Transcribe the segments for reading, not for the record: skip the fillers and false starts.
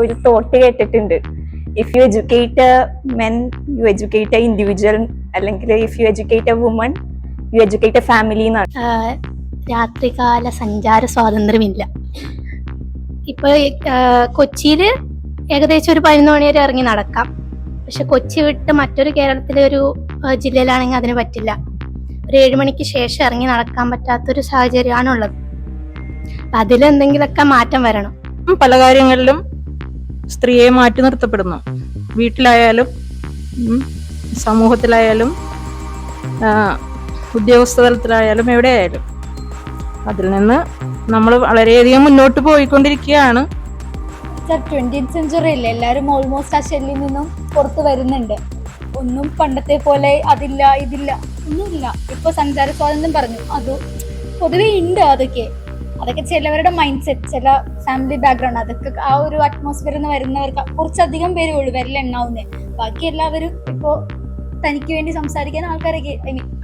ഒരു തോട്ട് കേട്ടിട്ടുണ്ട്, if you educate a men you educate a individual, അല്ലെങ്കിൽ if you educate a woman you educate a family എന്നാണ്. രാത്രികാല സഞ്ചാര സ്വാതന്ത്ര്യമില്ല. ഇപ്പൊ കൊച്ചിയിൽ ഏകദേശം ഒരു 11 മണി വരെ ഇറങ്ങി നടക്കാം. പക്ഷെ കൊച്ചി വിട്ട് മറ്റൊരു കേരളത്തിലെ ഒരു ജില്ലയിലാണെങ്കിൽ അതിന് പറ്റില്ല. ഒരു 7 മണിക്ക് ശേഷം ഇറങ്ങി നടക്കാൻ പറ്റാത്തൊരു സാഹചര്യമാണുള്ളത്. അതിലെന്തെങ്കിലുമൊക്കെ മാറ്റം വരണം. പല കാര്യങ്ങളിലും സ്ത്രീയെ മാറ്റി നിർത്തപ്പെടുന്നു. വീട്ടിലായാലും സമൂഹത്തിലായാലും ഉദ്യോഗസ്ഥ തലത്തിലായാലും എവിടെയായാലും അതിൽ നിന്ന് നമ്മൾ വളരെയധികം മുന്നോട്ട് പോയിക്കൊണ്ടിരിക്കുകയാണ്. 20th സെഞ്ചുറിയിൽ എല്ലാവരും ഓൾമോസ്റ്റ് ആ ഷെല്ലിൽ നിന്നും പുറത്ത് വരുന്നുണ്ട്. ഒന്നും പണ്ടത്തെ പോലെ അതില്ല ഇതില്ല ഒന്നുമില്ല. ഇപ്പൊ സഞ്ചാര സ്വാതന്ത്ര്യം പറഞ്ഞു, അത് പൊതുവെ ഉണ്ട്. അതൊക്കെ ചിലവരുടെ മൈൻഡ് സെറ്റ്, ചില ഫാമിലി ബാക്ക്ഗ്രൗണ്ട്, അതൊക്കെ ആ ഒരു അറ്റ്മോസ്ഫിയറിൽ നിന്ന് വരുന്നവർക്ക് കുറച്ചധികം പേരേ ഉള്ളൂ വിരലെണ്ണാവുന്നേ. ബാക്കി എല്ലാവരും ഇപ്പോ തനിക്ക് വേണ്ടി സംസാരിക്കാൻ ആൾക്കാരൊക്കെ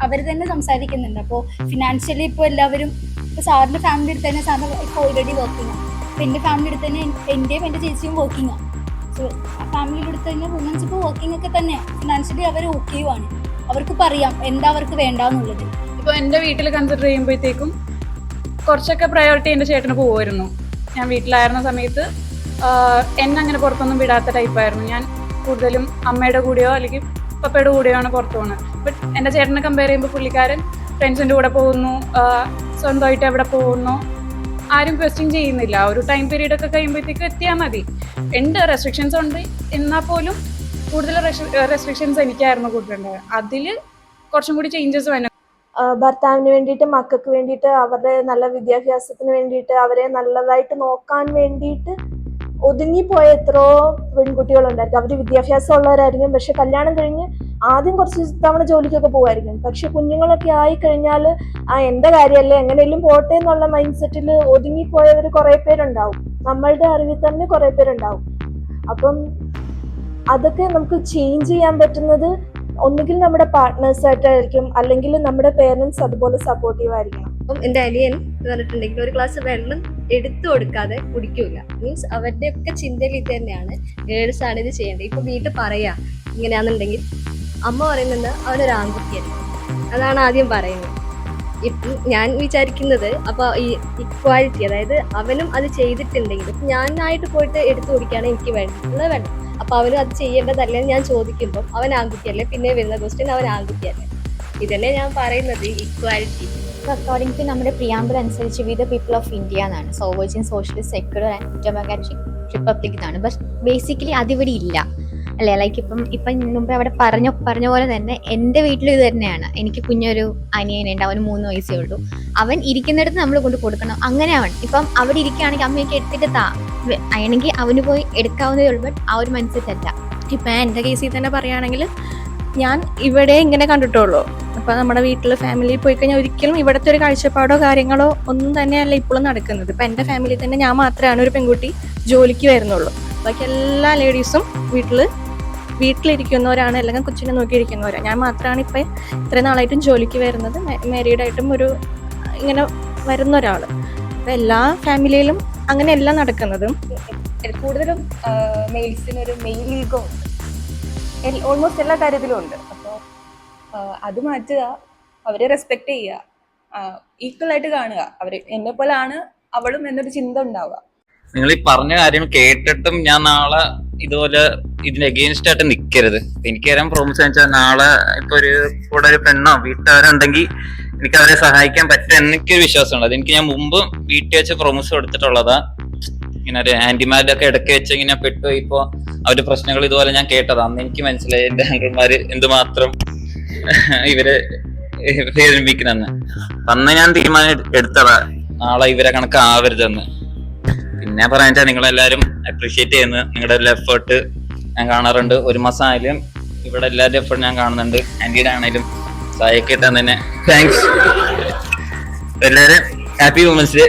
അവർ തന്നെ സംസാരിക്കുന്നുണ്ട്. അപ്പോൾ ഫിനാൻഷ്യലി ഇപ്പോൾ എല്ലാവരും, ഇപ്പോൾ സാറിന്റെ ഫാമിലി എടുത്ത് തന്നെ, സാറിന് ഇപ്പോൾ ഓൾറെഡി വർക്കിംഗ് ആണ്. ഇപ്പം എൻ്റെ ഫാമിലി എടുത്ത് തന്നെ എൻ്റെയും എൻ്റെ ചേച്ചിയും വർക്കിംഗ് ആണ്. സോ ആ ഫാമിലിയുടെ അടുത്ത് തന്നെ വുമൻസ് ഇപ്പോൾ വർക്കിംഗ് ഒക്കെ തന്നെ ഫിനാൻഷ്യലി അവർ ഓക്കെയുമാണ്. അവർക്ക് പറയാം എന്താ അവർക്ക് വേണ്ടാന്നുള്ളത്. ഇപ്പോൾ എൻ്റെ വീട്ടിൽ കൺസിഡർ ചെയ്യുമ്പോഴത്തേക്കും കുറച്ചൊക്കെ പ്രയോറിറ്റി എൻ്റെ ചേട്ടന് പോകുമായിരുന്നു. ഞാൻ വീട്ടിലായിരുന്ന സമയത്ത് എന്നെ അങ്ങനെ പുറത്തൊന്നും വിടാത്ത ടൈപ്പായിരുന്നു. ഞാൻ കൂടുതലും അമ്മയുടെ കൂടെയോ അല്ലെങ്കിൽ പപ്പയുടെ കൂടെയോ ആണ് പുറത്തു പോകുന്നത്. ബട്ട് എൻ്റെ ചേട്ടനെ കമ്പയർ ചെയ്യുമ്പോൾ പുള്ളിക്കാരൻ ഫ്രണ്ട്സിൻ്റെ കൂടെ പോകുന്നു, സ്വന്തമായിട്ട് എവിടെ പോകുന്നു, ആരും ക്വസ്റ്റ്യൻ ചെയ്യുന്നില്ല. ഒരു ടൈം പീരീഡ് ഒക്കെ കഴിയുമ്പോഴത്തേക്ക് എത്തിയാൽ മതി. ഉണ്ട്, റെസ്ട്രിക്ഷൻസ് ഉണ്ട്, എന്നാൽ പോലും കൂടുതൽ റെസ്ട്രിക്ഷൻസ് എനിക്കായിരുന്നു കൂടുതലുണ്ടായത്. അതിൽ കുറച്ചും കൂടി ചേഞ്ചസ് വേണം. ഭർത്താവിന് വേണ്ടിയിട്ട്, മക്കൾക്ക് വേണ്ടിയിട്ട്, അവരുടെ നല്ല വിദ്യാഭ്യാസത്തിന് വേണ്ടിയിട്ട്, അവരെ നല്ലതായിട്ട് നോക്കാൻ വേണ്ടിയിട്ട് ഒതുങ്ങിപ്പോയ എത്രയോ പെൺകുട്ടികളുണ്ടായിരിക്കും. അവർ വിദ്യാഭ്യാസം ഉള്ളവരായിരിക്കും, പക്ഷെ കല്യാണം കഴിഞ്ഞ് ആദ്യം കുറച്ച് തവണ ജോലിക്കൊക്കെ പോകുമായിരിക്കും. പക്ഷെ കുഞ്ഞുങ്ങളൊക്കെ ആയിക്കഴിഞ്ഞാൽ എൻ്റെ കാര്യമല്ലേ എങ്ങനെയും പോട്ടെ എന്നുള്ള മൈൻഡ് സെറ്റിൽ ഒതുങ്ങിപ്പോയവർ കുറേ പേരുണ്ടാവും. നമ്മളുടെ അറിവിൽ തന്നെ കുറേ പേരുണ്ടാവും. അപ്പം അതൊക്കെ നമുക്ക് ചേഞ്ച് ചെയ്യാൻ പറ്റുന്നത് ഒന്നുകിൽ നമ്മുടെ പാർട്ട്നേഴ്സായിട്ടായിരിക്കും, അല്ലെങ്കിൽ നമ്മുടെ പേരൻസ് അതുപോലെ സപ്പോർട്ടീവ് ആയിരിക്കണം. അപ്പം എൻ്റെ അനിയൻ എന്ന് പറഞ്ഞിട്ടുണ്ടെങ്കിൽ ഒരു ഗ്ലാസ് വെള്ളം എടുത്തു കൊടുക്കാതെ കുടിക്കൂല. മീൻസ് അവരുടെ ഒക്കെ ചിന്തയിൽ ഇത് തന്നെയാണ്, ഗേൾസ് ആണ് ഇത് ചെയ്യേണ്ടത്. ഇപ്പൊ വീട്ടിൽ പറയാ ഇങ്ങനെയാണെന്നുണ്ടെങ്കിൽ അമ്മ പറയുന്നത് അവനൊരു ആൺകുട്ടിയല്ല, അതാണ് ആദ്യം പറയുന്നത്. ഇപ്പം ഞാൻ വിചാരിക്കുന്നത് അപ്പോൾ ഈ ഇക്വാലിറ്റി, അതായത് അവനും അത് ചെയ്തിട്ടുണ്ടെങ്കിൽ ഇപ്പം ഞാനായിട്ട് പോയിട്ട് എടുത്തു കുടിക്കുകയാണ് എനിക്ക് വേണ്ടത് വേണ്ട, അപ്പൊ അവനും അത് ചെയ്യേണ്ടതല്ലെന്ന് ഞാൻ ചോദിക്കുമ്പോൾ അവൻ ആൺകുട്ടിയല്ലേ, പിന്നെ വരുന്ന ക്വസ്റ്റ്യൻ അവൻ ആൺകുട്ടിയല്ലേ. ഇതന്നെ ഞാൻ പറയുന്നത് ഇക്വാലിറ്റി. അക്കോർഡിംഗ് ടു നമ്മുടെ പ്രിയാമ്പിൾ അനുസരിച്ച് we the people of India എന്നാണ്, sovereign socialist secular and democratic republic എന്നാണ്. ബട്ട് ബേസിക്കലി അതിവിടെ ഇല്ല അല്ലേ. ലൈക്ക് ഇപ്പം മുമ്പ് അവിടെ പറഞ്ഞ പോലെ തന്നെ എൻ്റെ വീട്ടിലും ഇത് തന്നെയാണ്. എനിക്ക് കുഞ്ഞൊരു അനിയനുണ്ട്, അവന് 3 വയസ്സേ ഉള്ളൂ. അവൻ ഇരിക്കുന്നിടത്ത് നമ്മൾ കൊണ്ട് കൊടുക്കണം, അങ്ങനെയാണ്. ഇപ്പം അവിടെ ഇരിക്കുകയാണെങ്കിൽ അമ്മയൊക്കെ എടുത്തിട്ട് ആണെങ്കിൽ അവന് പോയി എടുക്കാവുന്നതേ ഉള്ളൂ. ബട്ട് ആ ഒരു മൈൻഡ് സെറ്റ് അല്ല. ഇപ്പം എൻ്റെ കേസിൽ തന്നെ പറയുകയാണെങ്കിൽ ഞാൻ ഇവിടെ ഇങ്ങനെ കണ്ടിട്ടുള്ളൂ. അപ്പം നമ്മുടെ വീട്ടിൽ ഫാമിലിയിൽ പോയി കഴിഞ്ഞാൽ ഒരിക്കലും ഇവിടുത്തെ ഒരു കാഴ്ചപ്പാടോ കാര്യങ്ങളോ ഒന്നും തന്നെയല്ല ഇപ്പോഴും നടക്കുന്നത്. ഇപ്പം എൻ്റെ ഫാമിലിയിൽ തന്നെ ഞാൻ മാത്രമാണ് ഒരു പെൺകുട്ടി ജോലിക്ക് വരുന്നുള്ളൂ. ബാക്കി എല്ലാ ലേഡീസും വീട്ടിലിരിക്കുന്നവരാണ്, അല്ലെങ്കിൽ കൊച്ചിനെ നോക്കിയിരിക്കുന്നവരാണ്. ഞാൻ മാത്രമാണ് ഇപ്പം ഇത്രയും നാളായിട്ടും ജോലിക്ക് വരുന്നത്, മാരീഡായിട്ടും ഒരു ഇങ്ങനെ വരുന്ന ഒരാൾ. അപ്പം എല്ലാ ഫാമിലിയിലും അങ്ങനെയല്ല നടക്കുന്നതും. കൂടുതലും മെയിൽസിനൊരു മെയിൽ ഈഗോ ഓൾമോസ്റ്റ് എല്ലാ കാര്യത്തിലും ഉണ്ട്. അപ്പോൾ അത് മാറ്റുക, അവരെ റെസ്പെക്ട് ചെയ്യുക, ഈക്വൽ ആയിട്ട് കാണുക. അവർ എന്നെ പോലാണ് അവളും എന്നൊരു ചിന്ത ഉണ്ടാവുക. നിങ്ങൾ ഈ പറഞ്ഞ കാര്യം കേട്ടിട്ടും ഞാൻ നാളെ ഇതുപോലെ ഇതിന് എഗെയിൻസ്റ്റ് ആയിട്ട് നിൽക്കരുത്. എനിക്ക് തരാൻ പ്രോമിസ് വെച്ചാൽ നാളെ ഇപ്പൊ ഒരു കൂടെ ഒരു പെണ്ണോ വീട്ടുകാരുണ്ടെങ്കിൽ എനിക്ക് അവരെ സഹായിക്കാൻ പറ്റും എന്നൊക്കെയൊരു വിശ്വാസമുണ്ട്. അതെനിക്ക് ഞാൻ മുമ്പ് വീട്ടിൽ വെച്ച് പ്രോമിസ് കൊടുത്തിട്ടുള്ളതാ. ഇങ്ങനെ ഒരു ആന്റിമാരിലൊക്കെ ഇടയ്ക്ക് വെച്ച് ഇങ്ങനെ പെട്ടു. ഇപ്പൊ അവരുടെ പ്രശ്നങ്ങൾ ഇതുപോലെ ഞാൻ കേട്ടതാ. അന്ന് എനിക്ക് മനസ്സിലായി എന്റെ ആങ്കിൾമാര് എന്തുമാത്രം ഇവരെ വേദനിപ്പിക്കുന്നെന്ന്. അന്ന് ഞാൻ തീരുമാനം എടുത്തതാ നാളെ ഇവരെ കണക്കാവരുതെന്ന്. പിന്നെ പറയാൻ വെച്ചാൽ നിങ്ങളെല്ലാരും അപ്രീഷിയേറ്റ് ചെയ്യുന്നത്, നിങ്ങളുടെ എല്ലാ എഫേർട്ട് ഞാൻ കാണാറുണ്ട്. 1 മാസം ആയാലും ഇവിടെ എല്ലാവരുടെ എഫേർട്ട് ഞാൻ കാണുന്നുണ്ട്. ആന്റിയുടെ ആണെങ്കിലും സഹായിക്കെ തന്നെ താങ്ക്സ്. എല്ലാവരും ഹാപ്പി വുമൻസ് ഡേ.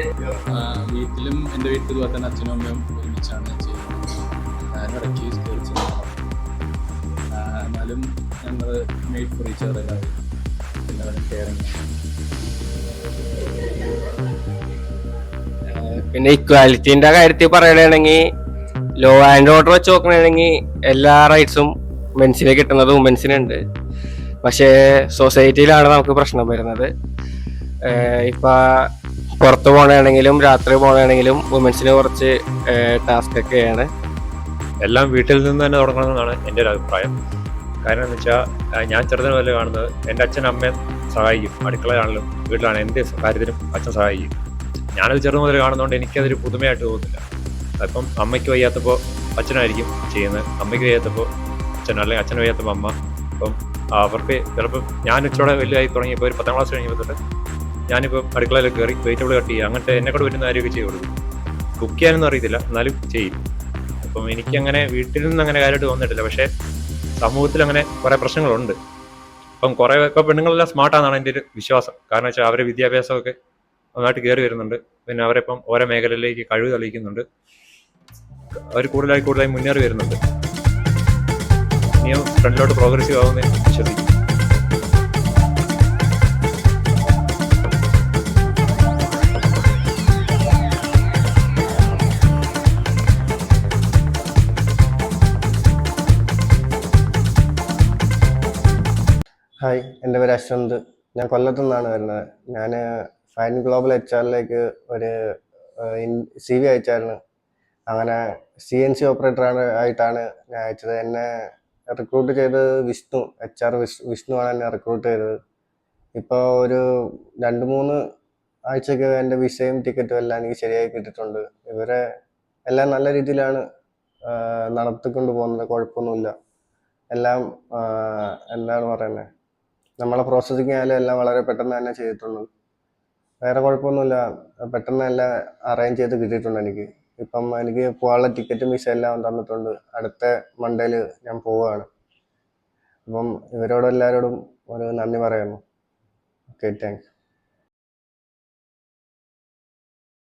വീട്ടിലും എൻ്റെ വീട്ടിൽ ഇതുപോലെ തന്നെ അച്ഛനും അമ്മയും ഒരുമിച്ചാണ് ചെയ്യുന്നത്. ഞാനും ഇടയ്ക്ക് എന്നാലും ഞങ്ങൾ മെയ്ഡ് ഫോർ ഈച്ച് അതർ, എല്ലാവരും കെയറിങ്. പിന്നെ ഇക്വാലിറ്റീൻ്റെ കാര്യത്തിൽ പറയുകയാണെങ്കിൽ ലോ ആൻഡ് ഓർഡർ വെച്ച് നോക്കണമെങ്കിൽ എല്ലാ റൈറ്റ്സും മെൻസിന് കിട്ടുന്നത് വുമൻസിനുണ്ട്. പക്ഷേ സൊസൈറ്റിയിലാണ് നമുക്ക് പ്രശ്നം വരുന്നത്. ഇപ്പൊ പുറത്ത് പോകണമെങ്കിലും രാത്രി പോകണമെങ്കിലും വുമൻസിന് കുറച്ച് ടാസ്ക് ഒക്കെയാണ്. എല്ലാം വീട്ടിൽ നിന്ന് തന്നെ തുടങ്ങണമെന്നാണ് എൻ്റെ ഒരു അഭിപ്രായം. കാരണം എന്ന് വെച്ചാൽ ഞാൻ ചെറുതിന് പോലെ കാണുന്നത് എൻ്റെ അച്ഛനും അമ്മയും സഹായിക്കും, അടുക്കളയാണെങ്കിലും വീട്ടിലാണ് എന്ത് കാര്യത്തിനും അച്ഛൻ സഹായിക്കും. ഞാനത് ചെറുത് മുതൽ കാണുന്നതുകൊണ്ട് എനിക്കതൊരു പുതുമയായിട്ട് തോന്നുന്നില്ല. അപ്പം അമ്മയ്ക്ക് വയ്യാത്തപ്പോൾ അച്ഛനായിരിക്കും ചെയ്യുന്നത്, അമ്മയ്ക്ക് വയ്യാത്തപ്പോൾ അച്ഛൻ, അല്ലെങ്കിൽ അച്ഛന് വയ്യാത്തപ്പോൾ അമ്മ. അപ്പം അവർക്ക് ചിലപ്പോൾ ഞാൻ ഇച്ചിരി വലുതായി തുടങ്ങിയപ്പോൾ ഒരു 10ാം ക്ലാസ് കഴിഞ്ഞപ്പോൾ തൊട്ട് ഞാനിപ്പോൾ അടുക്കളയിൽ കയറി വെജിറ്റബിൾ കട്ട് ചെയ്യുക, അങ്ങനത്തെ എന്നെക്കൂടെ വരുന്ന കാര്യമൊക്കെ ചെയ്ത് കൊടുക്കും. കുക്ക് ചെയ്യാനൊന്നും അറിയത്തില്ല, എന്നാലും ചെയ്യും. അപ്പം എനിക്കങ്ങനെ വീട്ടിൽ നിന്ന് അങ്ങനെ കാര്യമായിട്ട് തോന്നിയിട്ടില്ല. പക്ഷേ സമൂഹത്തിൽ അങ്ങനെ കുറേ പ്രശ്നങ്ങളുണ്ട്. അപ്പം കുറേ ഇപ്പോൾ പെണ്ണുങ്ങളെല്ലാം സ്മാർട്ടാണെന്നാണ് എൻ്റെ ഒരു വിശ്വാസം. കാരണം വെച്ചാൽ അവരെ വിദ്യാഭ്യാസമൊക്കെ നന്നായിട്ട് കയറി വരുന്നുണ്ട്. പിന്നെ അവരിപ്പം ഓരോ മേഖലയിലേക്ക് കഴിവ് തെളിയിക്കുന്നുണ്ട്. അവർ കൂടുതലായി മുന്നേറി വരുന്നുണ്ട്. ഇനിയും ഫ്രണ്ടിലോട്ട് പ്രോഗ്രസീവ് ആവുമെന്ന് വിശ്വസിക്കും. ഹായ്, എൻ്റെ പേര് അശ്വന്ത്. ഞാൻ കൊല്ലത്തു നിന്നാണ് വരുന്നത്. ഞാൻ ഫൈൻ ഗ്ലോബൽ HR-ലേക്ക് ഒരു CV അയച്ചായിരുന്നു. അങ്ങനെ CNC ഓപ്പറേറ്റർ ആയിട്ടാണ് ഞാൻ അയച്ചത്. എന്നെ റിക്രൂട്ട് ചെയ്തത് വിഷ്ണു, HR വിഷ്ണുവാണ് എന്നെ റിക്രൂട്ട് ചെയ്തത്. ഇപ്പോൾ ഒരു 2-3 ആഴ്ചയ്ക്ക് എൻ്റെ വിസയും ടിക്കറ്റും എല്ലാം എനിക്ക് ശരിയായി കിട്ടിയിട്ടുണ്ട്. ഇവരെ എല്ലാം നല്ല രീതിയിലാണ് നടത്തിക്കൊണ്ട് പോകുന്നത്, കുഴപ്പമൊന്നുമില്ല. എല്ലാം എന്താണ് പറയുന്നത്, നമ്മളെ പ്രോസസ്സിങ് ആയാലും എല്ലാം വളരെ പെട്ടെന്ന് തന്നെ ചെയ്തിട്ടുണ്ട്. വേറെ കുഴപ്പമൊന്നുമില്ല, പെട്ടെന്ന് എല്ലാം അറേഞ്ച് ചെയ്ത് കിട്ടിയിട്ടുണ്ട് എനിക്ക്. ഇപ്പം എനിക്ക് പോകാനുള്ള ടിക്കറ്റും വിസ എല്ലാം തന്നിട്ടുണ്ട്. അടുത്ത മൺഡേയിൽ ഞാൻ പോവുകയാണ്. അപ്പം ഇവരോട് എല്ലാവരോടും ഒരു നന്ദി പറയുന്നു. Okay, thank you.